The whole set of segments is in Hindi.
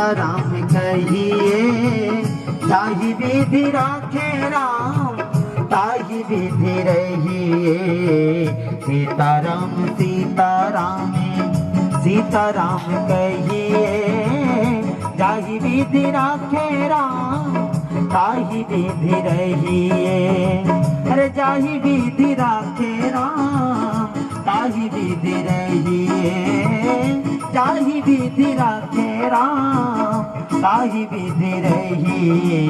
सीताराम कहिए। ताहि विधि राखे राम ताहि विधि रहिए। सीताराम सीताराम सीताराम कहिए। जाहि विधि राखे राम ताहि विधि रहिए। अरे जाहि विधि राखे राम ताहि विधि रहिए। जाहि विधि राखे राम ताहि विधि रहिए।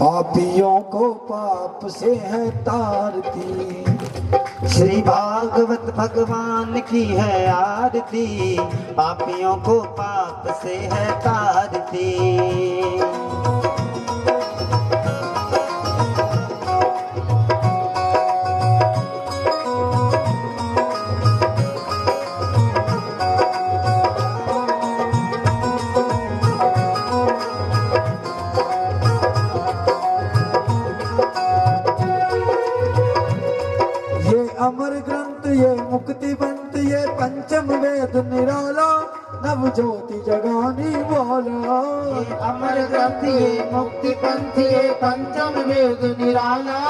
पापियों को पाप से है तारती। श्री भागवत भगवान की है आरती। पापियों को पाप से है तारती। अमर ग्रंथ ये मुक्ति पंथ ये पंचम वेद निराला नव ज्योति जगाने वाला। ये अमर ग्रंथ ये मुक्ति पंथ ये पंचम वेद निराला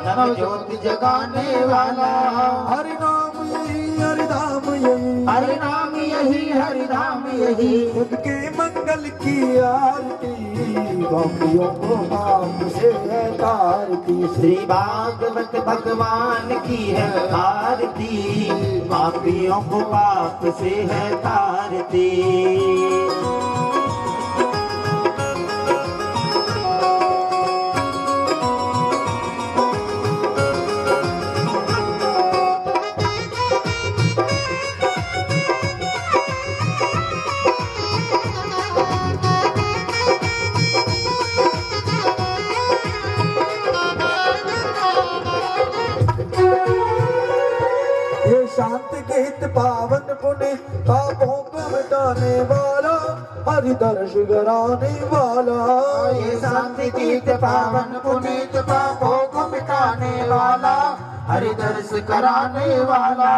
नव ज्योति जगाने वाला। हरि नाम यही हरिधाम यही हरि नाम यही हरिधाम यही। उनके मंगल की आरती। पापियों को पाप से है तारती। श्री भागवत भगवान की है आरती। पापियों को पाप से है तारती। शांत गीत पावन पुण्य पापों को मिटाने वाला हरि दर्श कराने वाला। ये शांत गीत पावन पुनीत पापों को मिटाने वाला हरि दर्श कराने वाला।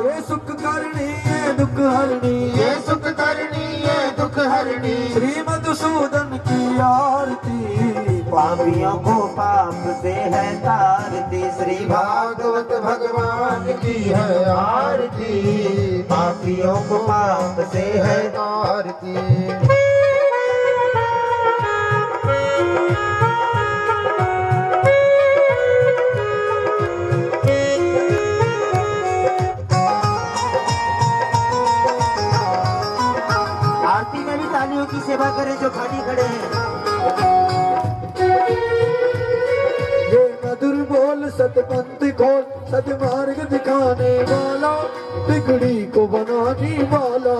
ये सुख करनी ये दुख हरणी ये सुख करनी ये दुख हरणी। श्री मधुसूदन की आरती। पापियों को पाप से है तारती। श्री भागवत भगवान की है आरती। पापियों को पाप से है तारती। आरती में भी तालियों की सेवा करें जो खाली खड़े हैं। मधुर बोल सतपंथ खोल सतमार्ग दिखाने वाला बिगड़ी को बनाने वाला।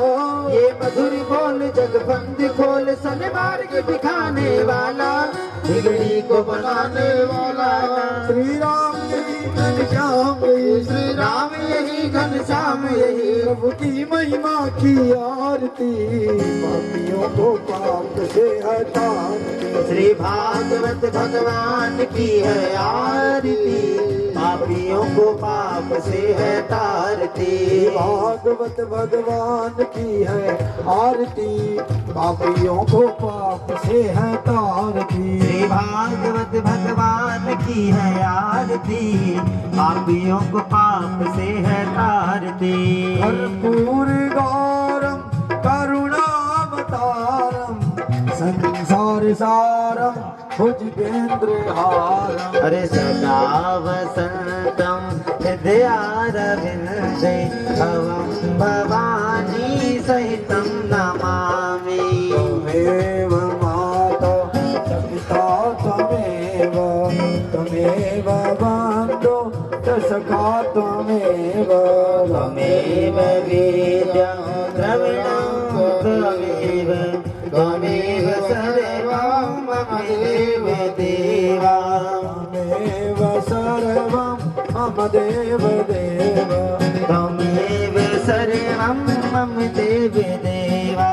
ये मधुर बोल जगबंद खोल सन्मार्ग दिखाने वाला बिगड़ी को बनाने वाला। श्री राम यही घनश्याम यही श्री राम यही घनश्याम यही। प्रभु की महिमा की आरती। पापियों को पाप से है तारती। श्री भागवत भगवान की है आरती। पापियों को पाप से है तारती। भागवत भगवान की है आरती। पापियों को पाप से है तारती। श्री भागवत भगवान की है आरती। पापियों को पाप से है तारती। कर्पूर गौरम करुणावतारम संसार सारम भुजगेंद्र हारम। अरे सदा वसंतम हृदयारविंदे भवं भवानी सहितं नमामि। त्वमेव माता च पिता त्वमेव त्वमेव बन्धो च सखा त्वमेव। त्वमेव वेद्यं द्रविणं त्वमेव त्वमेव सर्वं मम देव देवा। त्वमेव सर्वं मम देव देव। त्वमेव सर्वं मम देव देवा।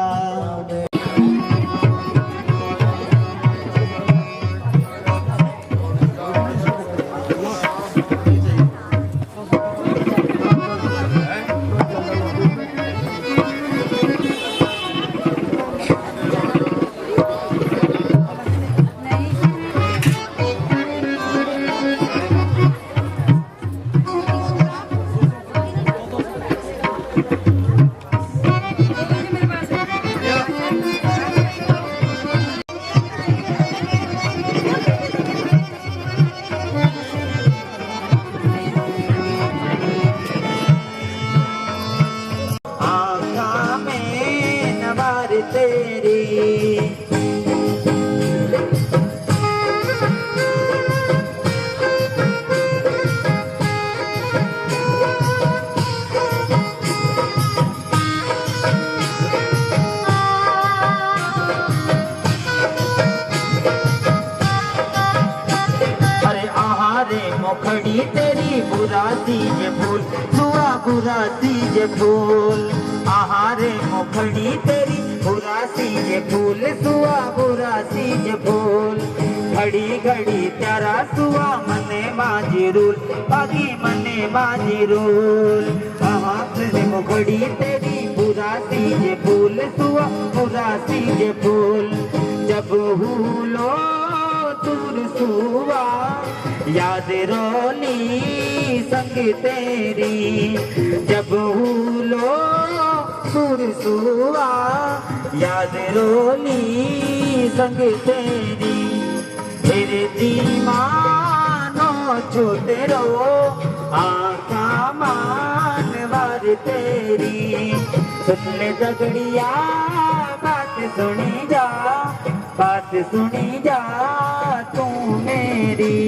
तेरी। मुखड़ी तेरी बुरा तीज फूल सुआ बुरा तीज फूल। आहारे मुखड़ी तेरी बुरा तीज फूल सुआ बुरा तीज फूल। घड़ी घड़ी त्यारा सुआ मने माजी रूल बागी मने माजी रूल। आहारे मुखड़ी तेरी बुरा तीज फूल सुआ बुरा तीज फूल। जब हुलो तुर सुआ याद रोली संग तेरी। जब हुलो सुरसुआ याद रोली संग तेरी। फिर दीवानो छूटे रो आका मानवर तेरी। सुन ले दगड़िया बात सुनी जा बात सुनी जा तू मेरी।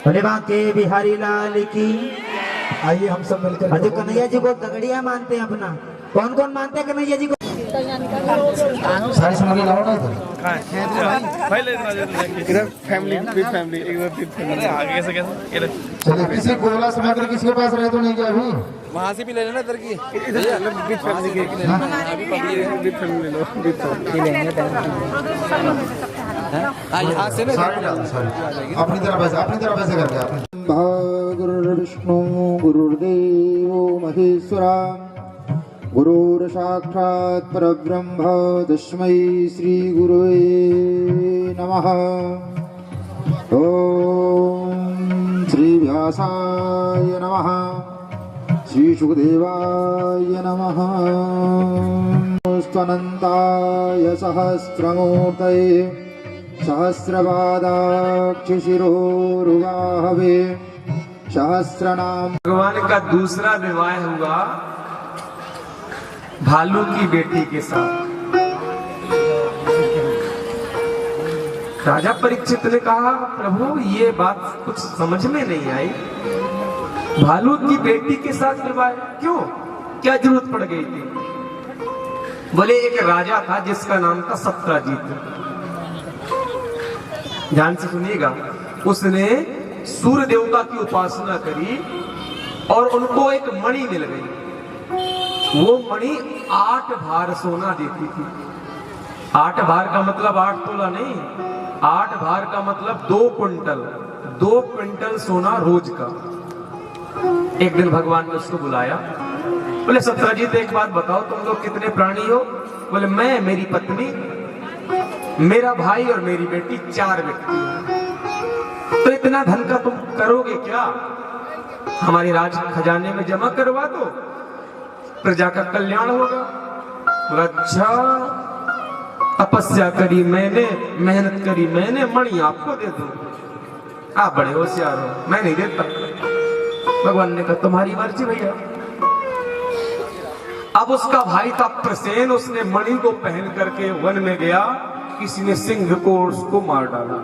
भले बांके बिहारी लाल की। आइए हम सब मिलकर अजय कन्हैया जी को दगड़िया मानते हैं अपना। कौन कौन मानते हैं कन्हैया जी को? सारी सामग्री लाओ ना इधर फैमिली विद फैमिली इधर विद फैमिली आगे से कैसे चलिए। किसी गोला सामग्री किसके पास रहे तो नहीं क्या अभी वहां से भी ले लेना इधर की विद फैमिली के विद फैमिली ले लो विद फैमिली यहां से ना अपनी तरफ ऐसे करके अपने गुरुर्विष्णु गुरुर्देवो महेश्वरा गुरुर्साक्षात् परब्रह्म तस्मै श्री गुरुवे नमः। ओम श्री व्यासाय नमः श्री सुखदेवाय नमः। स्तनन्ताय सहस्रमूर्तये सहस्रपादाक्ष शिरोरुबाहवे सहस्रनाम। भगवान का दूसरा विवाह हुआ भालू की बेटी के साथ। राजा परीक्षित ने कहा प्रभु ये बात कुछ समझ में नहीं आई। भालू की बेटी के साथ विवाह क्यों, क्या जरूरत पड़ गई थी? बोले एक राजा था जिसका नाम था सत्यजीत। ध्यान से सुनिएगा। उसने सूर्य देवता की उपासना करी और उनको एक मणि मिल गई। वो मणि 8 भार सोना देती थी। 8 भार का मतलब 8 तोला नहीं, 8 भार का मतलब 2 क्विंटल सोना रोज का। एक दिन भगवान ने उसको बुलाया। बोले सत्यजीत एक बात बताओ, तुम लोग कितने प्राणी हो? बोले मैं, मेरी पत्नी, मेरा भाई और मेरी बेटी, 4 व्यक्ति। तो इतना धन का तुम करोगे क्या? हमारे राज खजाने में जमा करवा दो, प्रजा का कल्याण होगा। अच्छा, तपस्या करी मैंने, मेहनत करी मैंने, मणि आपको दे दूं। आप बड़े होशियार हो, मैं नहीं देता। भगवान ने कहा तुम्हारी मर्जी भैया। अब उसका भाई था प्रसेन, उसने मणि को पहन करके वन में गया। किसी ने सिंह को उसको मार डाला।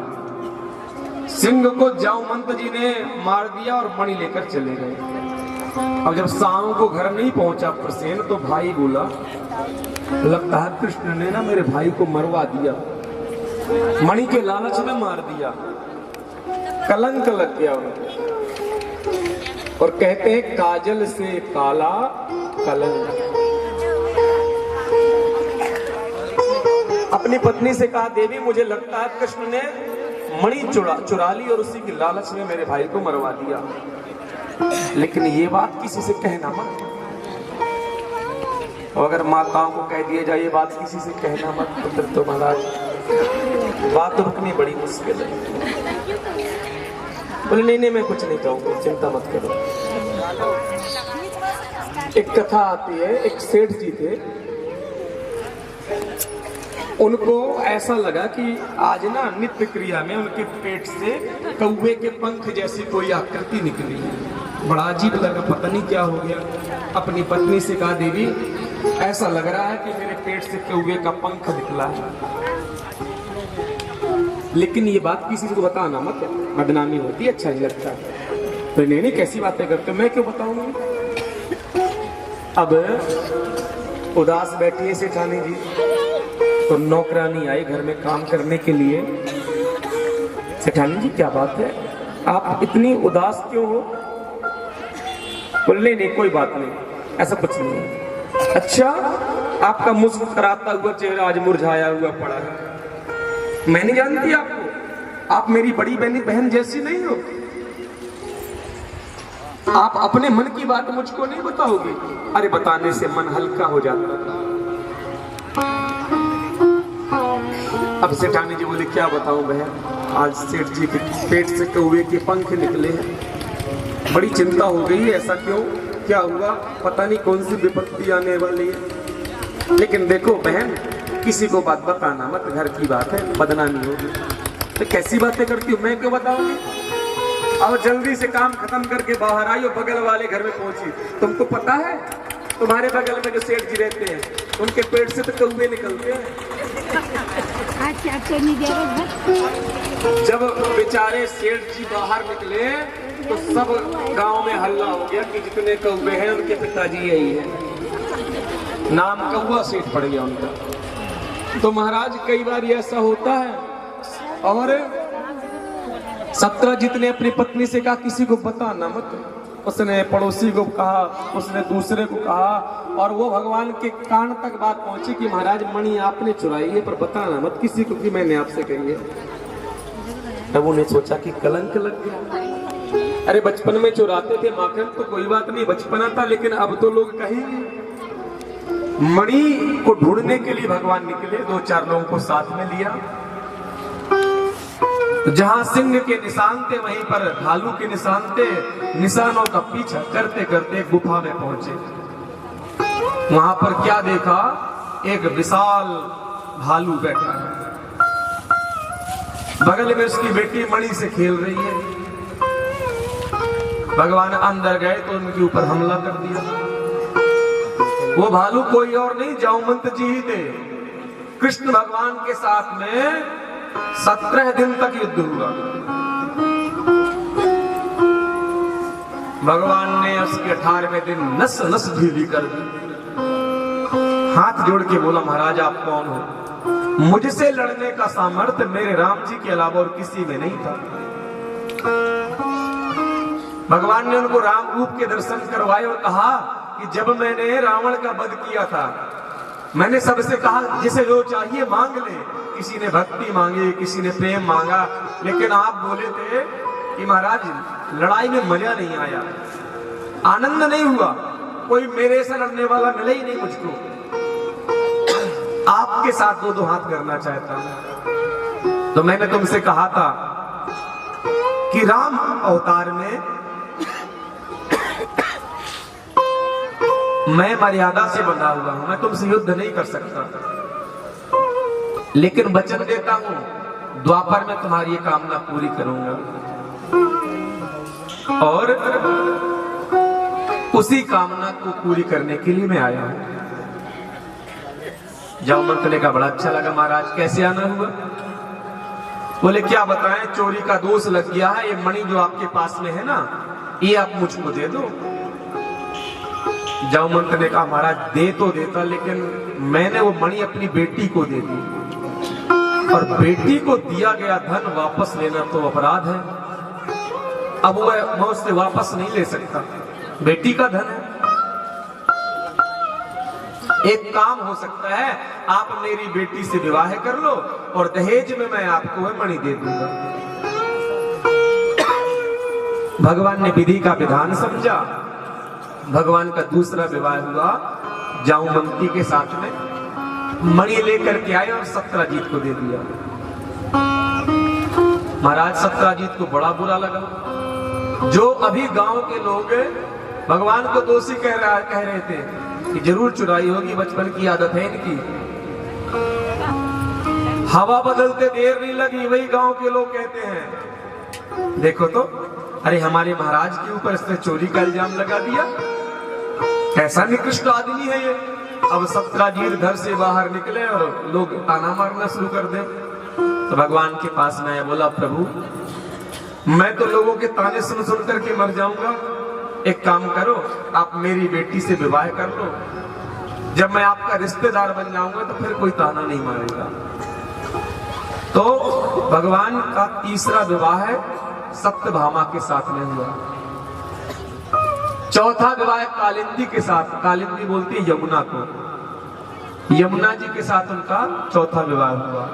सिंह को जामवंत जी ने मार दिया और मणि लेकर चले गए। अब जब शाम को घर नहीं पहुंचा प्रसेन, तो भाई बोला लगता है कृष्ण ने ना मेरे भाई को मरवा दिया, मणि के लालच में मार दिया, कलंक लग गया उनको। और कहते हैं काजल से काला कलंक। अपनी पत्नी से कहा देवी मुझे लगता है कृष्ण ने मणि चुरा ली और उसी की लालच में मेरे भाई को मरवा दिया, लेकिन ये बात किसी से कहना मत। और अगर माताओं को कह दिया जाए ये बात किसी से कहना मत, तो फिर तो महाराज बात रुकनी बड़ी मुश्किल है। बोले नहीं मैं कुछ नहीं कहूँगा, चिंता मत करो। एक कथा आती है, एक सेठ जी थे, उनको ऐसा लगा कि आज ना नित्य क्रिया में उनके पेट से कौवे के पंख जैसी कोई आकृति निकली। बड़ा अजीब लगा, पता नहीं क्या हो गया। अपनी पत्नी से कहा, देवी ऐसा लग रहा है कि मेरे पेट से कौवे का पंख निकला है, लेकिन ये बात किसी को बताना मत, बदनामी होती है, अच्छा नहीं लगता। तो नहीं नहीं कैसी बातें करते, मैं क्यों बताऊंगी। अब उदास बैठी है सेठानी जी, तो नौकरानी आई घर में काम करने के लिए। सेठानी जी क्या बात है, आप इतनी उदास क्यों हो? बोले नहीं कोई बात नहीं, ऐसा कुछ नहीं है। अच्छा, आपका मुस्कुराता हुआ चेहरा आज मुरझाया हुआ पड़ा है। मैं नहीं जानती आपको, आप मेरी बड़ी बहन जैसी नहीं हो। आप अपने मन की बात मुझको नहीं बताओगे? अरे बताने से मन हल्का हो जाता है। अब सेठानी जी बोले क्या बताऊं बहन, आज सेठ जी के पेट से कौवे के पंख निकले हैं, बड़ी चिंता हो गई है। ऐसा क्यों, क्या हुआ? पता नहीं कौन सी विपत्ति आने वाली है। लेकिन देखो बहन, किसी को बात बताना मत, घर की बात है, बदनामी होगी। तो कैसी बातें करती हूँ, मैं क्यों बताऊंगी? अब जल्दी से काम खत्म करके बाहर आई और बगल वाले घर में पहुंची। तुमको पता है तुम्हारे बगल में जो सेठ जी रहते हैं, उनके पेट से तो कौवे निकलते हैं। जब बेचारे सेठ जी बाहर निकले तो सब गांव में हल्ला हो गया कि जितने कौवे हैं उनके पिताजी यही है। नाम कौवा सेठ पड़ गया उनका। तो महाराज कई बार ऐसा होता है। और सत्रजीत ने अपनी पत्नी से कहा किसी को बताना मत। उसने पड़ोसी को कहा, उसने दूसरे को कहा, और वो भगवान के कान तक बात पहुंची कि महाराज मणि आपने चुराई है, पर बताना मत किसी को कि मैंने आपसे कही है। तब उन्हें सोचा कि कलंक लग गया। अरे बचपन में चुराते थे माखन तो कोई बात नहीं, बचपना था, लेकिन अब तो लोग कहेंगे। मणि को ढूंढने के लिए भगवान निकले, 2-4 लोगों को साथ में लिया। जहां सिंह के निशान थे वहीं पर भालू के निशान थे। निशानों का पीछा करते करते गुफा में पहुंचे। वहां पर क्या देखा, एक विशाल भालू बैठा है, बगल में उसकी बेटी मणि से खेल रही है। भगवान अंदर गए तो उनके ऊपर हमला कर दिया। वो भालू कोई और नहीं, जामवंत जी ही थे। कृष्ण भगवान के साथ में 17 दिन तक युद्ध हुआ। भगवान ने उसके 18वें दिन नस नस ढीली कर दी। हाथ जोड़ के बोला, महाराज आप कौन हो? मुझसे लड़ने का सामर्थ्य मेरे राम जी के अलावा और किसी में नहीं था। भगवान ने उनको राम रूप के दर्शन करवाए और कहा कि जब मैंने रावण का वध किया था, मैंने सबसे कहा जिसे जो चाहिए मांग ले। किसी ने भक्ति मांगी, किसी ने प्रेम मांगा, लेकिन आप बोले थे कि महाराज लड़ाई में मजा नहीं आया, आनंद नहीं हुआ, कोई मेरे से लड़ने वाला मिले ही नहीं मुझको। आपके साथ 2-2 हाथ करना चाहता हूं। तो मैंने तुमसे कहा था कि राम अवतार में मैं मर्यादा से बंधा हुआ हूं, मैं तुमसे युद्ध नहीं कर सकता, लेकिन वचन देता हूं द्वापर में तुम्हारी ये कामना पूरी करूंगा। और उसी कामना को पूरी करने के लिए मैं आया हूं। जामवंत ने कहा बड़ा अच्छा लगा महाराज, कैसे आना हुआ? बोले क्या बताएं, चोरी का दोष लग गया है, ये मणि जो आपके पास में है ना, ये आप मुझको दे दो। जामवंत ने कहा महाराज दे तो देता, लेकिन मैंने वो मणि अपनी बेटी को दे दी, और बेटी को दिया गया धन वापस लेना तो अपराध है। अब मैं उससे वापस नहीं ले सकता, बेटी का धन है। एक काम हो सकता है, आप मेरी बेटी से विवाह कर लो और दहेज में मैं आपको वह मणि दे दूंगा। भगवान ने विधि का विधान समझा। भगवान का दूसरा विवाह हुआ जामवंती के साथ में। मणि लेकर के आए और सत्रजीत को दे दिया। महाराज सत्रजीत को बड़ा बुरा लगा। जो अभी गांव के लोग भगवान को दोषी कह रहे थे कि जरूर चुराई होगी, बचपन की आदत है इनकी, हवा बदलते देर नहीं लगी, वही गांव के लोग कहते हैं देखो तो, अरे हमारे महाराज के ऊपर इसने चोरी का इल्जाम लगा दिया, कैसा निकृष्ट आदमी है ये। अब सप्तराजीत घर से बाहर निकले और लोग ताना मारना शुरू कर दे। तो भगवान के पास में आया, बोला प्रभु मैं तो लोगों के ताने सुन सुन करके मर जाऊंगा, एक काम करो आप मेरी बेटी से विवाह कर लो, जब मैं आपका रिश्तेदार बन जाऊंगा तो फिर कोई ताना नहीं मारेगा। तो भगवान का तीसरा विवाह है सत्यभामा के साथ में हुआ। चौथा विवाह कालिंदी के साथ, कालिंदी बोलती है यमुना को, यमुना जी के साथ उनका चौथा विवाह हुआ।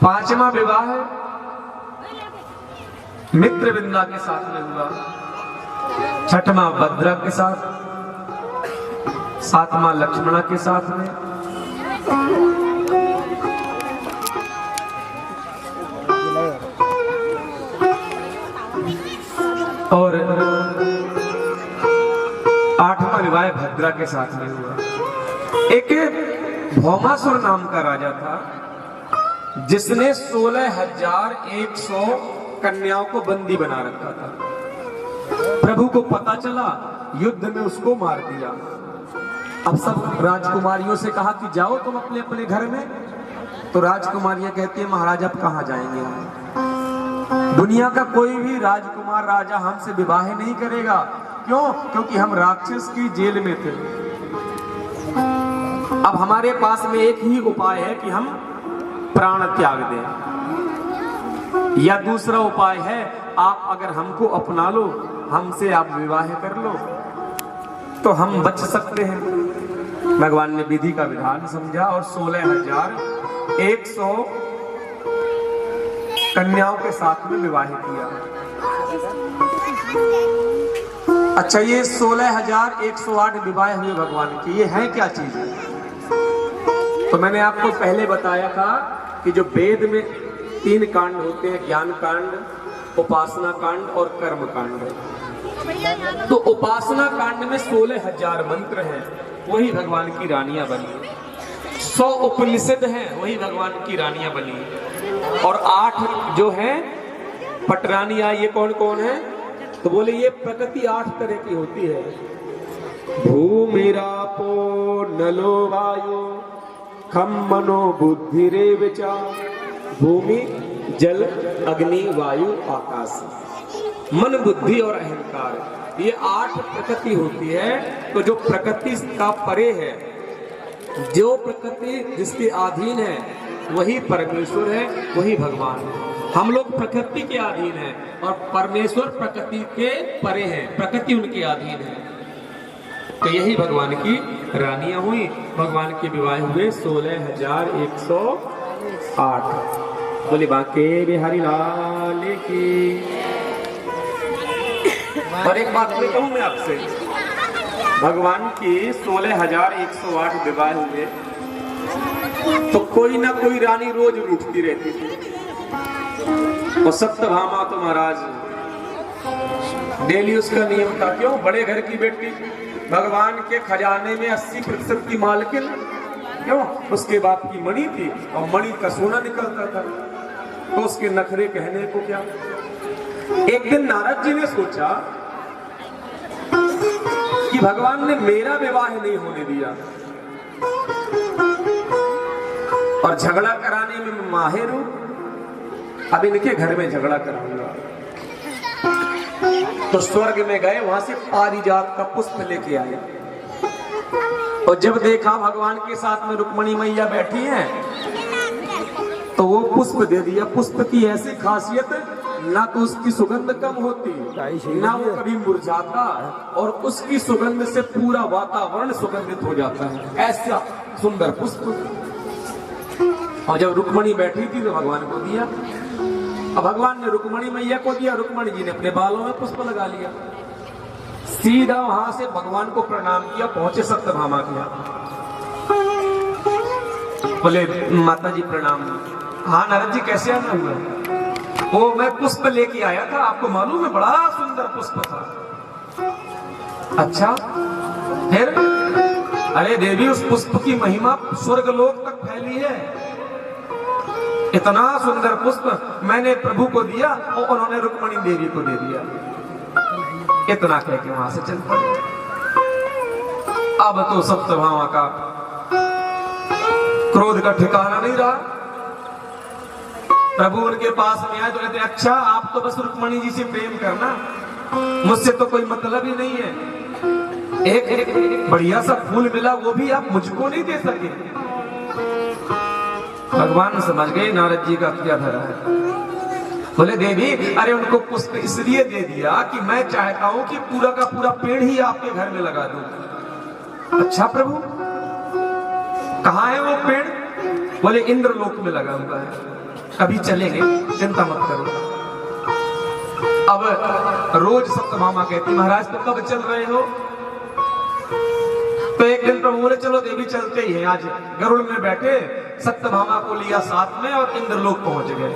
पांचवा विवाह मित्रविंदा के साथ में हुआ। छठवां भद्रा के साथ, सातवां लक्ष्मणा के साथ में, और आठवां विवाह भद्रा के साथ में हुआ। एक भौमासुर नाम का राजा था जिसने 16,100 कन्याओं को बंदी बना रखा था। प्रभु को पता चला, युद्ध में उसको मार दिया। अब सब राजकुमारियों से कहा कि जाओ तुम अपने अपने घर में। तो राजकुमारियां कहती है महाराज अब कहां जाएंगे हम, दुनिया का कोई भी राजकुमार राजा हमसे विवाह नहीं करेगा। क्यों? क्योंकि हम राक्षस की जेल में थे। अब हमारे पास में एक ही उपाय है कि हम प्राण त्याग दें, या दूसरा उपाय है आप अगर हमको अपना लो, हमसे आप विवाह कर लो तो हम बच सकते हैं। भगवान ने विधि का विधान समझा और 16,100 कन्याओं के साथ में विवाह किया। अच्छा, ये 16,108 विवाह हुए भगवान के, ये है क्या चीज? तो मैंने आपको पहले बताया था कि जो वेद में 3 कांड होते हैं, ज्ञान कांड, उपासना कांड और कर्म कांड। तो उपासना कांड में 16,000 मंत्र हैं, वही भगवान की रानियां बनी। 100 उपनिषद हैं, वही भगवान की रानियां बनी। और 8 जो हैं पटरानियां, ये कौन कौन है? तो बोले ये प्रकृति 8 तरह की होती है। भूमिरापो नलो वायु खम मनो बुद्धि रे विचार। भूमि, जल, अग्नि, वायु, आकाश, मन, बुद्धि और अहंकार, ये 8 प्रकृति होती है। तो जो प्रकृति का परे है, जो प्रकृति जिसके अधीन है, वही परमेश्वर है, वही भगवान है। हम लोग प्रकृति के अधीन हैं और परमेश्वर प्रकृति के परे हैं, प्रकृति उनके अधीन है। तो यही भगवान की रानियां हुई। भगवान के विवाह हुए 16,108। बोले बांके बिहारी लाल की। और एक बात मैं कहूं मैं आपसे, भगवान की 16,108 विवाह हुए तो कोई ना कोई रानी रोज रूठती रहती थी। और सत्यभामा तो महाराज डेली उसका नियम था। क्यों? बड़े घर की बेटी, भगवान के खजाने में 80% की मालकिन। क्यों? उसके बाप की मणि थी और मणि का सोना निकलता था, तो उसके नखरे कहने को क्या। एक दिन नारद जी ने सोचा कि भगवान ने मेरा विवाह नहीं होने दिया और झगड़ा कराने में मैं माहिर हूं, अब इनके घर में झगड़ा कराऊंगा। तो स्वर्ग में गए, वहां से पारिजात का पुष्प लेके आए और जब देखा भगवान के साथ में रुक्मणी मैया बैठी हैं, तो वो पुष्प दे दिया। पुष्प की ऐसी खासियत, ना तो उसकी सुगंध कम होती, ना वो कभी मुरझाता, और उसकी सुगंध से पूरा वातावरण सुगंधित हो जाता है। ऐसा सुंदर पुष्प। और जब रुक्मणी बैठी थी तो भगवान को दिया। अब भगवान ने रुक्मणी मैया को दिया, रुक्मणी जी ने अपने बालों में पुष्प लगा लिया। सीधा वहां से भगवान को प्रणाम किया, पहुंचे सत्यभामा के यहाँ। बोले माता जी प्रणाम। हाँ नारद जी कैसे आना हुआ? वो मैं पुष्प लेके आया था, आपको मालूम है बड़ा सुंदर पुष्प था। अच्छा फिर? अरे देवी, उस पुष्प की महिमा स्वर्ग लोक तक फैली है। इतना सुंदर पुष्प मैंने प्रभु को दिया और उन्होंने रुक्मणी देवी को दे दिया। इतना कह के वहां से चल पड़े। अब तो सत्यभामा का क्रोध का ठिकाना नहीं रहा। प्रभु उनके पास में आए तो कहते, अच्छा आप तो बस रुक्मणी जी से प्रेम करना, मुझसे तो कोई मतलब ही नहीं है। एक बढ़िया सा फूल मिला, वो भी आप मुझको नहीं दे सके। भगवान समझ गए नारद जी का क्या धरा है। बोले देवी, अरे उनको पुष्प इसलिए दे दिया कि मैं चाहता हूं कि पूरा का पूरा पेड़ ही आपके घर में लगा दूं। अच्छा प्रभु, कहाँ है वो पेड़? बोले इंद्रलोक में लगा हुआ है, अभी चलेंगे, चिंता मत करो। अब रोज सत्यभामा कहती, महाराज तो कब चल रहे हो? तो एक दिन प्रभु बोले, चलो देवी चलते ही हैं। आज गरुड़ में बैठे सत्यभामा को लिया साथ में और इंद्रलोक पहुंच गए।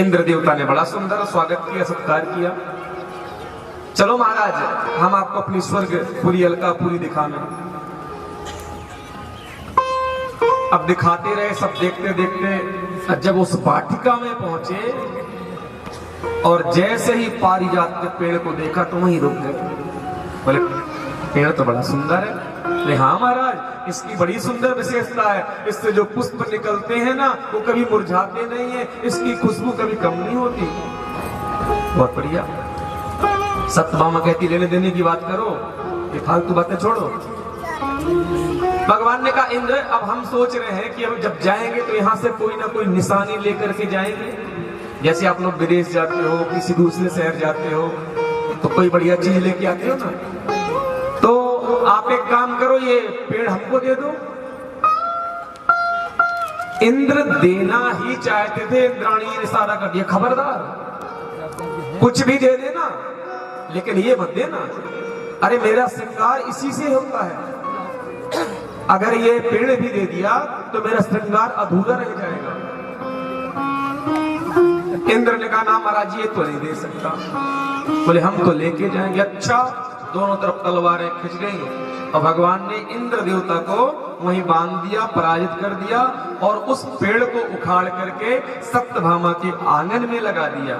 इंद्र देवता ने बड़ा सुंदर स्वागत किया, सत्कार किया। चलो महाराज, हम आपको अपनी स्वर्ग पूरी अलकापुरी दिखाना। अब दिखाते रहे, सब देखते देखते जब उस वाटिका में पहुंचे और जैसे ही पारिजात के पेड़ को देखा तो वहीं रुक गए। बोले पेड़ तो बड़ा सुंदर है। बोले हाँ महाराज, इसकी बड़ी सुंदर विशेषता है, इससे जो पुष्प निकलते हैं ना वो कभी मुरझाते नहीं है, इसकी खुशबू कभी कम नहीं होती। बहुत बढ़िया। सत्यभामा कहती, लेने देने की बात करो, ये फालतू बातें छोड़ो। भगवान ने कहा, इंद्र अब हम सोच रहे हैं कि अब जब जाएंगे तो यहाँ से कोई ना कोई निशानी लेकर के जाएंगे। जैसे आप लोग विदेश जाते हो, किसी दूसरे शहर जाते हो तो कोई बढ़िया चीज लेके आते हो ना, तो आप एक काम करो, ये पेड़ हमको दे दो। इंद्र देना ही चाहते थे, इंद्राणी ने इशारा कर दिया, खबरदार कुछ भी दे देना लेकिन ये मत देना। अरे मेरा श्रृंगार इसी से होता है, अगर ये पेड़ भी दे दिया तो मेरा श्रृंगार अधूरा रह जाएगा। इंद्र ने कहा, ना महाराज ये तो नहीं दे सकता। बोले हम तो लेके जाएंगे। अच्छा, दोनों तरफ तलवारें खिंच गई और भगवान ने इंद्र देवता को वहीं बांध दिया, पराजित कर दिया और उस पेड़ को उखाड़ करके सत्यभामा के आंगन में लगा दिया।